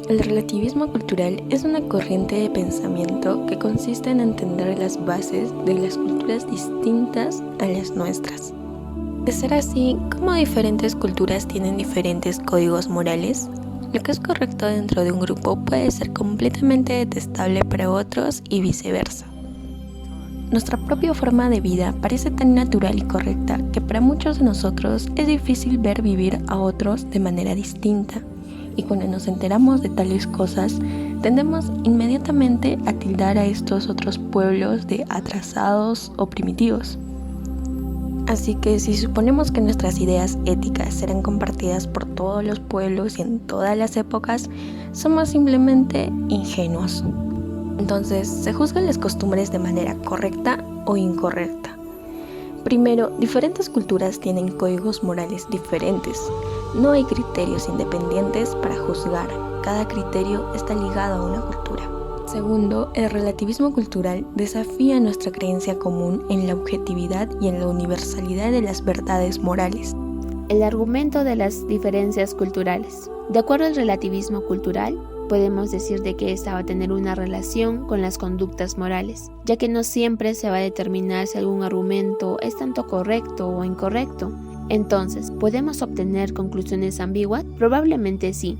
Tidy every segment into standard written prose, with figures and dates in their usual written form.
El relativismo cultural es una corriente de pensamiento que consiste en entender las bases de las culturas distintas a las nuestras. De ser así, ¿cómo diferentes culturas tienen diferentes códigos morales? Lo que es correcto dentro de un grupo puede ser completamente detestable para otros y viceversa. Nuestra propia forma de vida parece tan natural y correcta que para muchos de nosotros es difícil ver vivir a otros de manera distinta. Y cuando nos enteramos de tales cosas, tendemos inmediatamente a tildar a estos otros pueblos de atrasados o primitivos. Así que si suponemos que nuestras ideas éticas serán compartidas por todos los pueblos y en todas las épocas, somos simplemente ingenuos. Entonces, ¿se juzgan las costumbres de manera correcta o incorrecta? Primero, diferentes culturas tienen códigos morales diferentes. No hay criterios independientes para juzgar. Cada criterio está ligado a una cultura. Segundo, el relativismo cultural desafía nuestra creencia común en la objetividad y en la universalidad de las verdades morales. El argumento de las diferencias culturales. De acuerdo al relativismo cultural, podemos decir de que esta va a tener una relación con las conductas morales, ya que no siempre se va a determinar si algún argumento es tanto correcto o incorrecto. Entonces, ¿podemos obtener conclusiones ambiguas? Probablemente sí,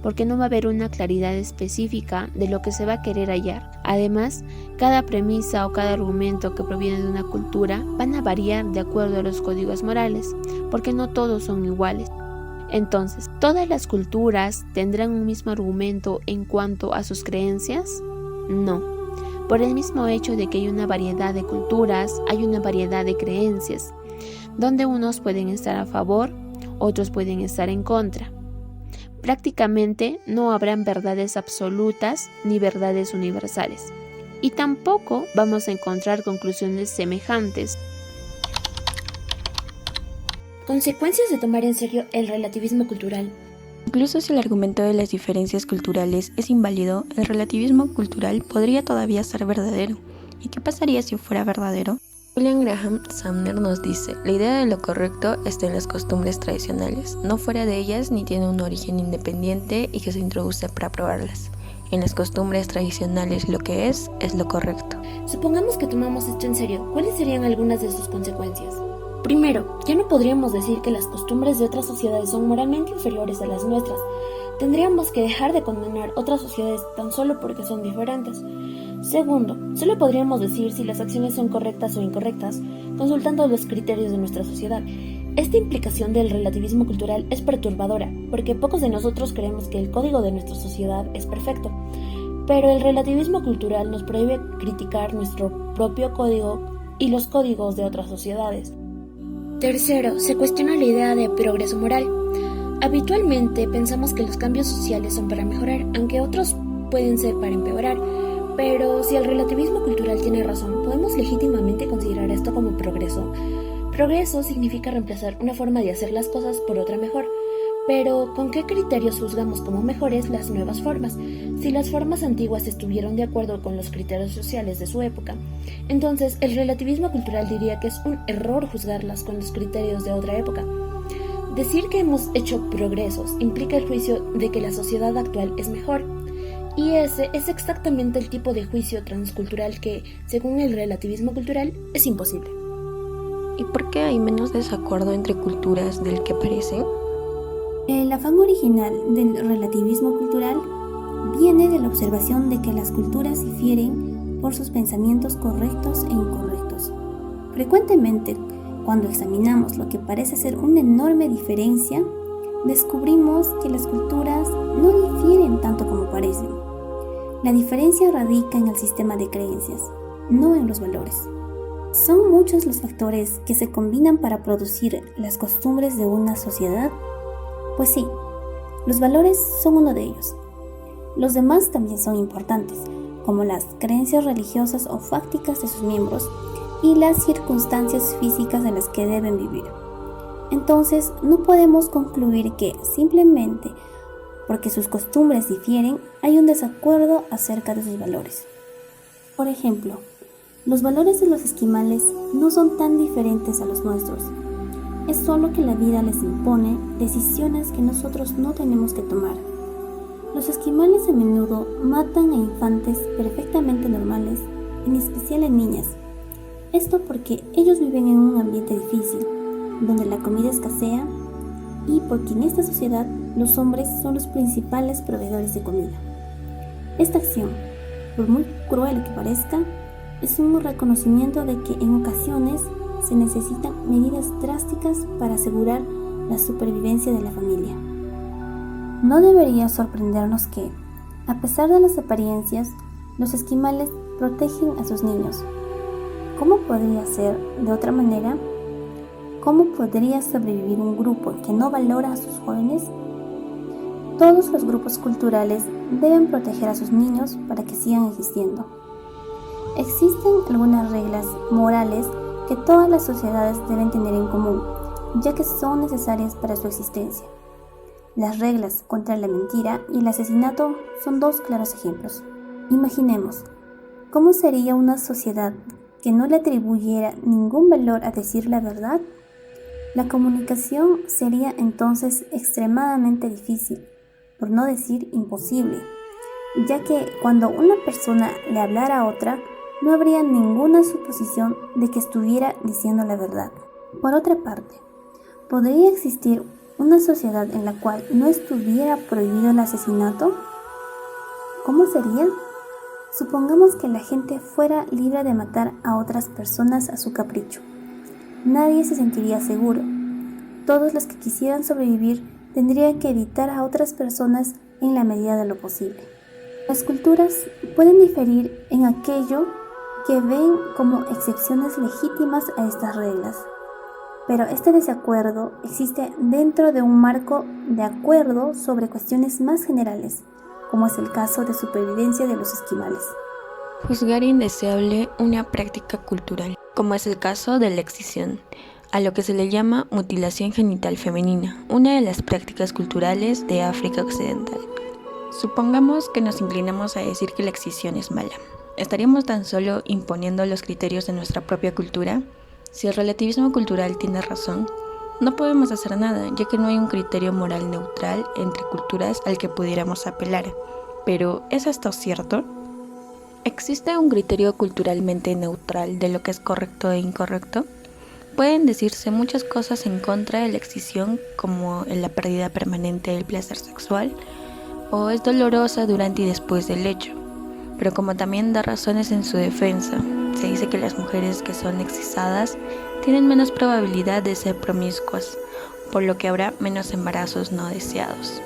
porque no va a haber una claridad específica de lo que se va a querer hallar. Además, cada premisa o cada argumento que proviene de una cultura van a variar de acuerdo a los códigos morales, porque no todos son iguales. Entonces, ¿todas las culturas tendrán un mismo argumento en cuanto a sus creencias? No. Por el mismo hecho de que hay una variedad de culturas, hay una variedad de creencias, donde unos pueden estar a favor, otros pueden estar en contra. Prácticamente no habrán verdades absolutas ni verdades universales, y tampoco vamos a encontrar conclusiones semejantes. Consecuencias de tomar en serio el relativismo cultural. Incluso si el argumento de las diferencias culturales es inválido, el relativismo cultural podría todavía ser verdadero. ¿Y qué pasaría si fuera verdadero? William Graham Sumner nos dice, la idea de lo correcto está en las costumbres tradicionales, no fuera de ellas ni tiene un origen independiente y que se introduce para probarlas. En las costumbres tradicionales lo que es lo correcto. Supongamos que tomamos esto en serio, ¿cuáles serían algunas de sus consecuencias? Primero, ya no podríamos decir que las costumbres de otras sociedades son moralmente inferiores a las nuestras. Tendríamos que dejar de condenar otras sociedades tan solo porque son diferentes. Segundo, solo podríamos decir si las acciones son correctas o incorrectas, consultando los criterios de nuestra sociedad. Esta implicación del relativismo cultural es perturbadora, porque pocos de nosotros creemos que el código de nuestra sociedad es perfecto. Pero el relativismo cultural nos prohíbe criticar nuestro propio código y los códigos de otras sociedades. Tercero, se cuestiona la idea de progreso moral. Habitualmente pensamos que los cambios sociales son para mejorar, aunque otros pueden ser para empeorar. Pero si el relativismo cultural tiene razón, podemos legítimamente considerar esto como progreso. Progreso significa reemplazar una forma de hacer las cosas por otra mejor. Pero, ¿con qué criterios juzgamos como mejores las nuevas formas? Si las formas antiguas estuvieron de acuerdo con los criterios sociales de su época, entonces el relativismo cultural diría que es un error juzgarlas con los criterios de otra época. Decir que hemos hecho progresos implica el juicio de que la sociedad actual es mejor. Y ese es exactamente el tipo de juicio transcultural que, según el relativismo cultural, es imposible. ¿Y por qué hay menos desacuerdo entre culturas del que parece? El afán original del relativismo cultural viene de la observación de que las culturas difieren por sus pensamientos correctos e incorrectos. Frecuentemente, cuando examinamos lo que parece ser una enorme diferencia, descubrimos que las culturas no difieren tanto como parecen. La diferencia radica en el sistema de creencias, no en los valores. ¿Son muchos los factores que se combinan para producir las costumbres de una sociedad? Pues sí, los valores son uno de ellos. Los demás también son importantes, como las creencias religiosas o fácticas de sus miembros y las circunstancias físicas en las que deben vivir. Entonces, no podemos concluir que simplemente porque sus costumbres difieren, hay un desacuerdo acerca de sus valores. Por ejemplo, los valores de los esquimales no son tan diferentes a los nuestros. Es solo que la vida les impone decisiones que nosotros no tenemos que tomar. Los esquimales a menudo matan a infantes perfectamente normales, en especial a niñas. Esto porque ellos viven en un ambiente difícil, donde la comida escasea y porque en esta sociedad los hombres son los principales proveedores de comida. Esta acción, por muy cruel que parezca, es un reconocimiento de que en ocasiones se necesitan medidas drásticas para asegurar la supervivencia de la familia. No debería sorprendernos que, a pesar de las apariencias, los esquimales protegen a sus niños. ¿Cómo podría ser de otra manera? ¿Cómo podría sobrevivir un grupo que no valora a sus jóvenes? Todos los grupos culturales deben proteger a sus niños para que sigan existiendo. Existen algunas reglas morales que todas las sociedades deben tener en común, ya que son necesarias para su existencia. Las reglas contra la mentira y el asesinato son dos claros ejemplos. Imaginemos, ¿cómo sería una sociedad que no le atribuyera ningún valor a decir la verdad? La comunicación sería entonces extremadamente difícil, por no decir imposible, ya que cuando una persona le hablara a otra, no habría ninguna suposición de que estuviera diciendo la verdad. Por otra parte, ¿podría existir una sociedad en la cual no estuviera prohibido el asesinato? ¿Cómo sería? Supongamos que la gente fuera libre de matar a otras personas a su capricho. Nadie se sentiría seguro. Todos los que quisieran sobrevivir tendrían que evitar a otras personas en la medida de lo posible. Las culturas pueden diferir en aquello que ven como excepciones legítimas a estas reglas, pero este desacuerdo existe dentro de un marco de acuerdo sobre cuestiones más generales, como es el caso de supervivencia de los esquimales. Juzgar indeseable una práctica cultural, como es el caso de la excisión, a lo que se le llama mutilación genital femenina, una de las prácticas culturales de África Occidental. Supongamos que nos inclinamos a decir que la excisión es mala. ¿Estaríamos tan solo imponiendo los criterios de nuestra propia cultura? Si el relativismo cultural tiene razón, no podemos hacer nada, ya que no hay un criterio moral neutral entre culturas al que pudiéramos apelar. Pero, ¿es esto cierto? ¿Existe un criterio culturalmente neutral de lo que es correcto e incorrecto? Pueden decirse muchas cosas en contra de la excisión, como la pérdida permanente del placer sexual, o es dolorosa durante y después del hecho, pero como también da razones en su defensa. Se dice que las mujeres que son excisiadas tienen menos probabilidad de ser promiscuas, por lo que habrá menos embarazos no deseados.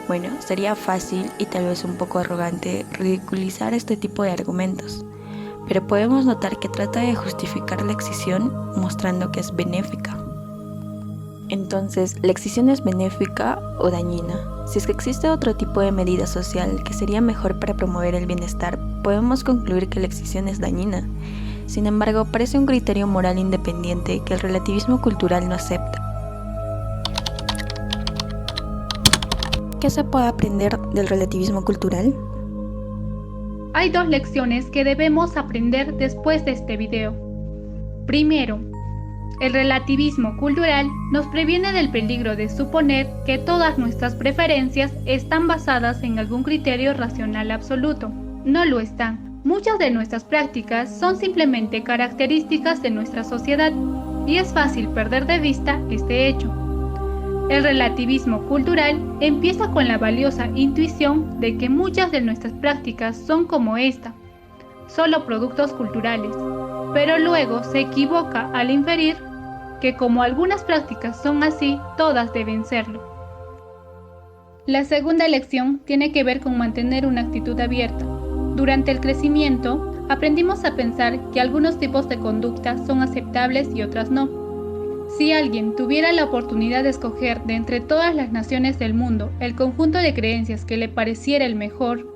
Bueno, sería fácil y tal vez un poco arrogante ridiculizar este tipo de argumentos, pero podemos notar que trata de justificar la excisión mostrando que es benéfica. Entonces, ¿la excisión es benéfica o dañina? Si es que existe otro tipo de medida social que sería mejor para promover el bienestar, podemos concluir que la excisión es dañina. Sin embargo, parece un criterio moral independiente que el relativismo cultural no acepta. ¿Qué se puede aprender del relativismo cultural? Hay dos lecciones que debemos aprender después de este video. Primero, el relativismo cultural nos previene del peligro de suponer que todas nuestras preferencias están basadas en algún criterio racional absoluto. No lo están. Muchas de nuestras prácticas son simplemente características de nuestra sociedad y es fácil perder de vista este hecho. El relativismo cultural empieza con la valiosa intuición de que muchas de nuestras prácticas son como esta, solo productos culturales, pero luego se equivoca al inferir que como algunas prácticas son así, todas deben serlo. La segunda lección tiene que ver con mantener una actitud abierta. Durante el crecimiento, aprendimos a pensar que algunos tipos de conducta son aceptables y otras no. Si alguien tuviera la oportunidad de escoger de entre todas las naciones del mundo el conjunto de creencias que le pareciera el mejor,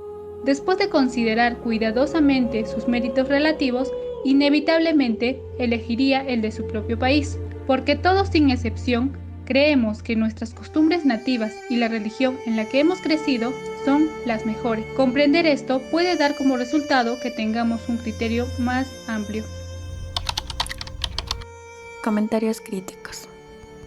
después de considerar cuidadosamente sus méritos relativos, inevitablemente elegiría el de su propio país, porque todos sin excepción creemos que nuestras costumbres nativas y la religión en la que hemos crecido son las mejores. Comprender esto puede dar como resultado que tengamos un criterio más amplio. Comentarios críticos.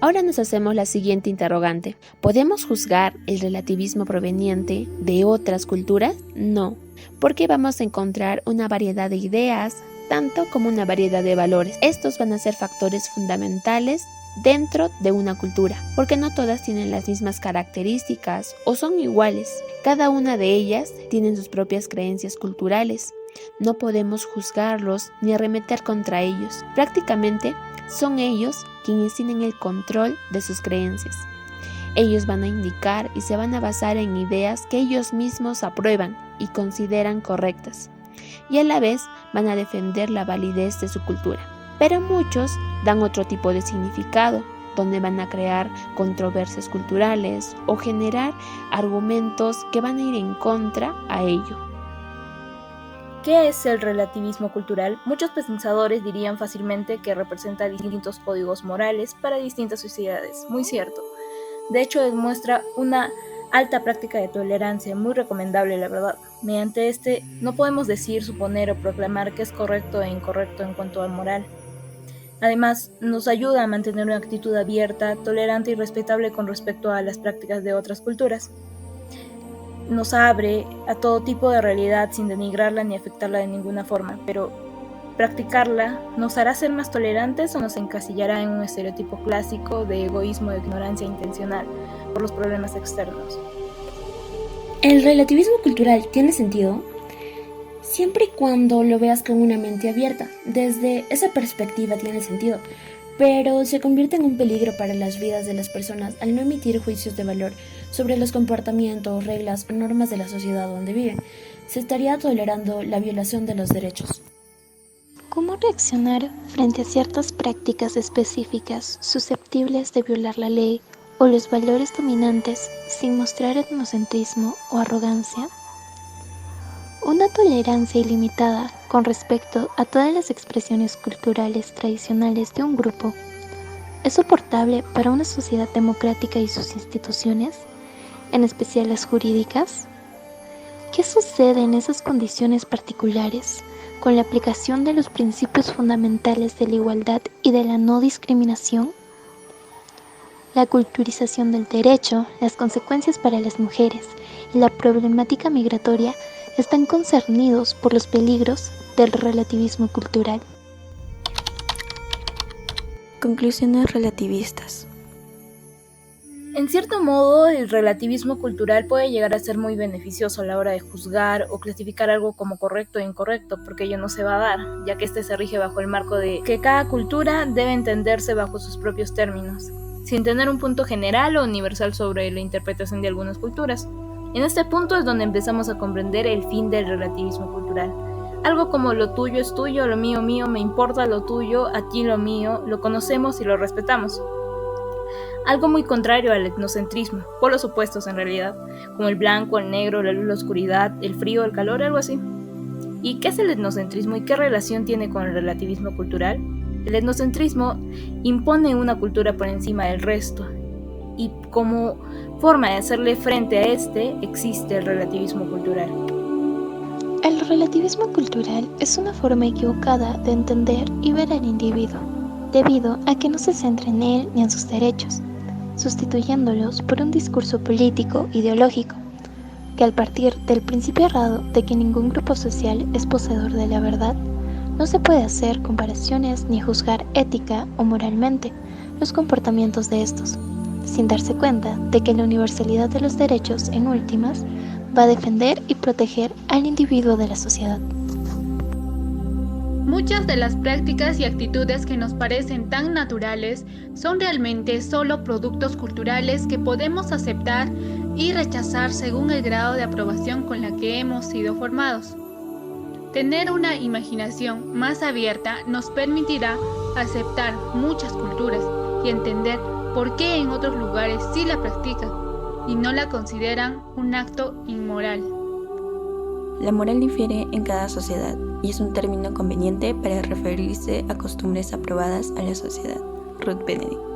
Ahora nos hacemos la siguiente interrogante. ¿Podemos juzgar el relativismo proveniente de otras culturas? No, porque vamos a encontrar una variedad de ideas, tanto como una variedad de valores. Estos van a ser factores fundamentales dentro de una cultura, porque no todas tienen las mismas características o son iguales. Cada una de ellas tiene sus propias creencias culturales. No podemos juzgarlos ni arremeter contra ellos. Prácticamente son ellos quienes tienen el control de sus creencias. Ellos van a indicar y se van a basar en ideas que ellos mismos aprueban y consideran correctas, y a la vez van a defender la validez de su cultura. Pero muchos dan otro tipo de significado, donde van a crear controversias culturales o generar argumentos que van a ir en contra a ello. ¿Qué es el relativismo cultural? Muchos pensadores dirían fácilmente que representa distintos códigos morales para distintas sociedades. Muy cierto. De hecho, demuestra una alta práctica de tolerancia, muy recomendable la verdad. Mediante no podemos decir, suponer o proclamar que es correcto e incorrecto en cuanto a moral. Además, nos ayuda a mantener una actitud abierta, tolerante y respetable con respecto a las prácticas de otras culturas. Nos abre a todo tipo de realidad sin denigrarla ni afectarla de ninguna forma, pero practicarla nos hará ser más tolerantes o nos encasillará en un estereotipo clásico de egoísmo o ignorancia intencional por los problemas externos. ¿El relativismo cultural tiene sentido? Siempre y cuando lo veas con una mente abierta. Desde esa perspectiva tiene sentido, pero se convierte en un peligro para las vidas de las personas al no emitir juicios de valor sobre los comportamientos, reglas o normas de la sociedad donde viven. Se estaría tolerando la violación de los derechos. ¿Cómo reaccionar frente a ciertas prácticas específicas susceptibles de violar la ley o los valores dominantes sin mostrar etnocentrismo o arrogancia? Una tolerancia ilimitada con respecto a todas las expresiones culturales tradicionales de un grupo es soportable para una sociedad democrática y sus instituciones, en especial las jurídicas. ¿Qué sucede en esas condiciones particulares con la aplicación de los principios fundamentales de la igualdad y de la no discriminación? La culturización del derecho, las consecuencias para las mujeres y la problemática migratoria están concernidos por los peligros del relativismo cultural. Conclusiones relativistas. En cierto modo, el relativismo cultural puede llegar a ser muy beneficioso a la hora de juzgar o clasificar algo como correcto e incorrecto, porque ello no se va a dar, ya que este se rige bajo el marco de que cada cultura debe entenderse bajo sus propios términos, sin tener un punto general o universal sobre la interpretación de algunas culturas. En este punto es donde empezamos a comprender el fin del relativismo cultural. Algo como lo tuyo es tuyo, lo mío mío, me importa lo tuyo, a ti lo mío, lo conocemos y lo respetamos. Algo muy contrario al etnocentrismo, polos opuestos en realidad, como el blanco, el negro, la luz, la oscuridad, el frío, el calor, algo así. ¿Y qué es el etnocentrismo y qué relación tiene con el relativismo cultural? El etnocentrismo impone una cultura por encima del resto, y como forma de hacerle frente a existe el relativismo cultural. El relativismo cultural es una forma equivocada de entender y ver al individuo, debido a que no se centra en él ni en sus derechos, sustituyéndolos por un discurso político ideológico, que al partir del principio errado de que ningún grupo social es poseedor de la verdad, no se puede hacer comparaciones ni juzgar ética o moralmente los comportamientos de estos, sin darse cuenta de que la universalidad de los derechos, en últimas, va a defender y proteger al individuo de la sociedad. Muchas de las prácticas y actitudes que nos parecen tan naturales son realmente solo productos culturales que podemos aceptar y rechazar según el grado de aprobación con la que hemos sido formados. Tener una imaginación más abierta nos permitirá aceptar muchas culturas y entender por qué en otros lugares sí la practican y no la consideran un acto inmoral. La moral difiere en cada sociedad y es un término conveniente para referirse a costumbres aprobadas a la sociedad. Ruth Benedict.